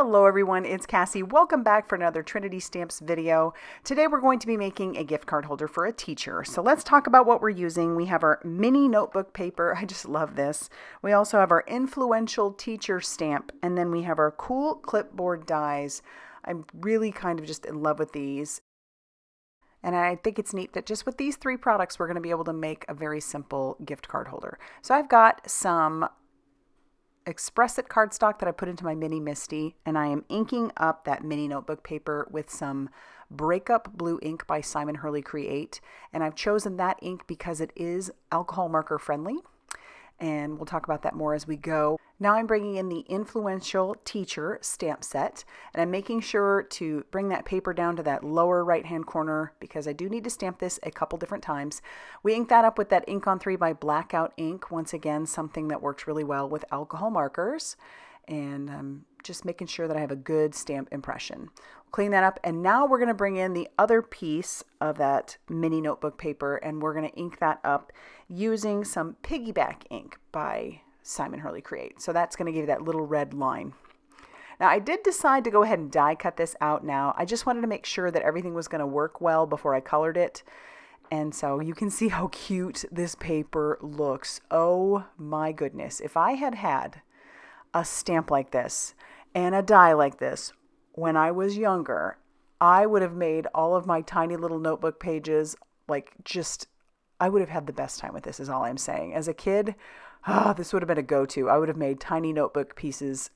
Hello everyone, it's Cassie. Welcome back for another Trinity Stamps video. Today we're going to be making a gift card holder for a teacher. So let's talk about what we're using. We have our mini notebook paper. I just love this. We also have our influential teacher stamp, and then we have our cool clipboard dies. I'm really kind of just in love with these. And I think it's neat that just with these three products, we're going to be able to make a very simple gift card holder. So I've got some Express It cardstock that I put into my mini Misty, and I am inking up that mini notebook paper with some Breakup Blue ink by Simon Hurley Create. And I've chosen that ink because it is alcohol marker friendly, and we'll talk about that more as we go. Now I'm bringing in the influential teacher stamp set, and I'm making sure to bring that paper down to that lower right hand corner because I do need to stamp this a couple different times. We ink that up with that Ink on 3 by Blackout ink, once again something that works really well with alcohol markers, and I'm just making sure that I have a good stamp impression. Clean that up, and now we're going to bring in the other piece of that mini notebook paper, and we're going to ink that up using some Piggyback ink by Simon Hurley Create. So that's going to give you that little red line. Now I did decide to go ahead and die cut this out now. I just wanted to make sure that everything was going to work well before I colored it. And so you can see how cute this paper looks. Oh my goodness. If I had had a stamp like this and a die like this when I was younger, I would have made all of my tiny little notebook pages I would have had the best time with this, is all I'm saying. As a kid, this would have been a go-to. I would have made tiny notebook pieces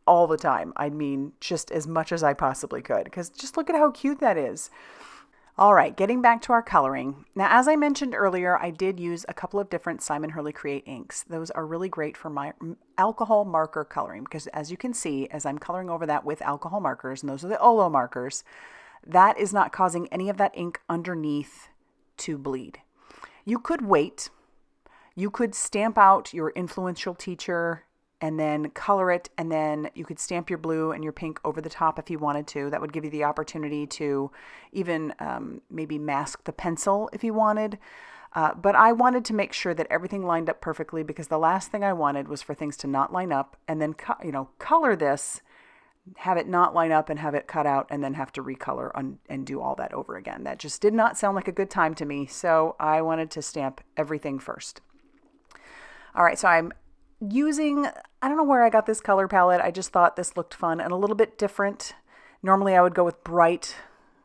all the time. I mean, just as much as I possibly could, because just look at how cute that is. All right, getting back to our coloring. Now, as I mentioned earlier, I did use a couple of different Simon Hurley Create inks. Those are really great for my alcohol marker coloring, because as you can see, as I'm coloring over that with alcohol markers, and those are the Olo markers, that is not causing any of that ink underneath to bleed. You could wait. You could stamp out your influential teacher and then color it, and then you could stamp your blue and your pink over the top if you wanted to. That would give you the opportunity to even maybe mask the pencil if you wanted. But I wanted to make sure that everything lined up perfectly, because the last thing I wanted was for things to not line up and then color this, have it not line up and have it cut out and then have to recolor and do all that over again. That just did not sound like a good time to me. So I wanted to stamp everything first. All right, so I'm using, I don't know where I got this color palette. I just thought this looked fun and a little bit different. Normally I would go with bright,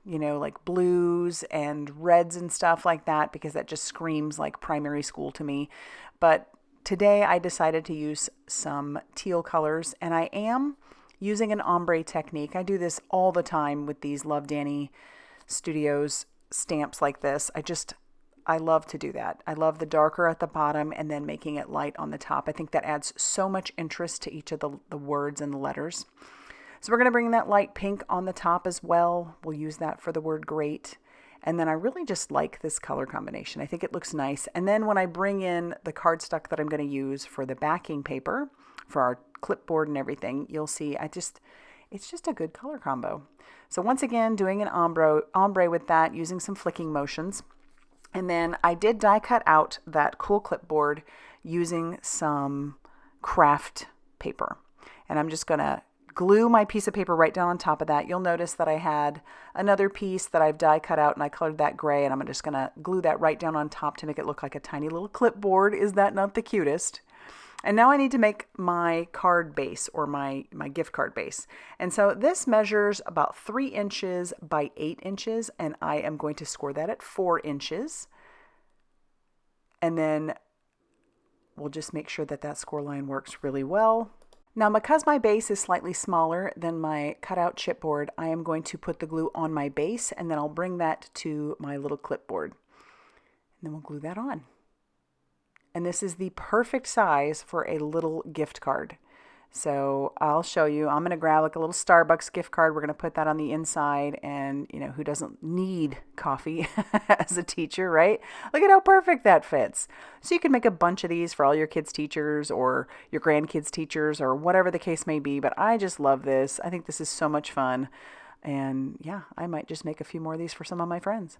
like blues and reds and stuff like that, because that just screams like primary school to me. But today I decided to use some teal colors, and I am using an ombre technique. I do this all the time with these Love Danny Studios stamps like this. I love to do that. I love the darker at the bottom and then making it light on the top. I think that adds so much interest to each of the words and the letters. So we're going to bring that light pink on the top as well. We'll use that for the word great. And then I really just like this color combination. I think it looks nice. And then when I bring in the cardstock that I'm going to use for the backing paper, for our clipboard and everything, you'll see it's just a good color combo. So once again, doing an ombre with that, using some flicking motions. And then I did die cut out that cool clipboard using some craft paper. And I'm just going to glue my piece of paper right down on top of that. You'll notice that I had another piece that I've die cut out and I colored that gray, and I'm just going to glue that right down on top to make it look like a tiny little clipboard. Is that not the cutest? And now I need to make my card base, or my gift card base. And so this measures about 3 inches by 8 inches, and I am going to score that at 4 inches. And then we'll just make sure that that score line works really well. Now, because my base is slightly smaller than my cutout chipboard, I am going to put the glue on my base, and then I'll bring that to my little clipboard. And then we'll glue that on. And this is the perfect size for a little gift card. So I'll show you. I'm going to grab like a little Starbucks gift card. We're going to put that on the inside, and who doesn't need coffee as a teacher, right? Look at how perfect that fits. So you can make a bunch of these for all your kids' teachers or your grandkids' teachers or whatever the case may be. But I just love this. I think this is so much fun. And yeah, I might just make a few more of these for some of my friends.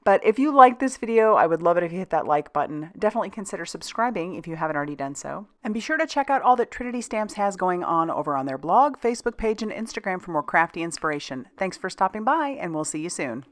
But if you like this video, I would love it if you hit that like button. Definitely consider subscribing if you haven't already done so. And be sure to check out all that Trinity Stamps has going on over on their blog, Facebook page, and Instagram for more crafty inspiration. Thanks for stopping by, and we'll see you soon.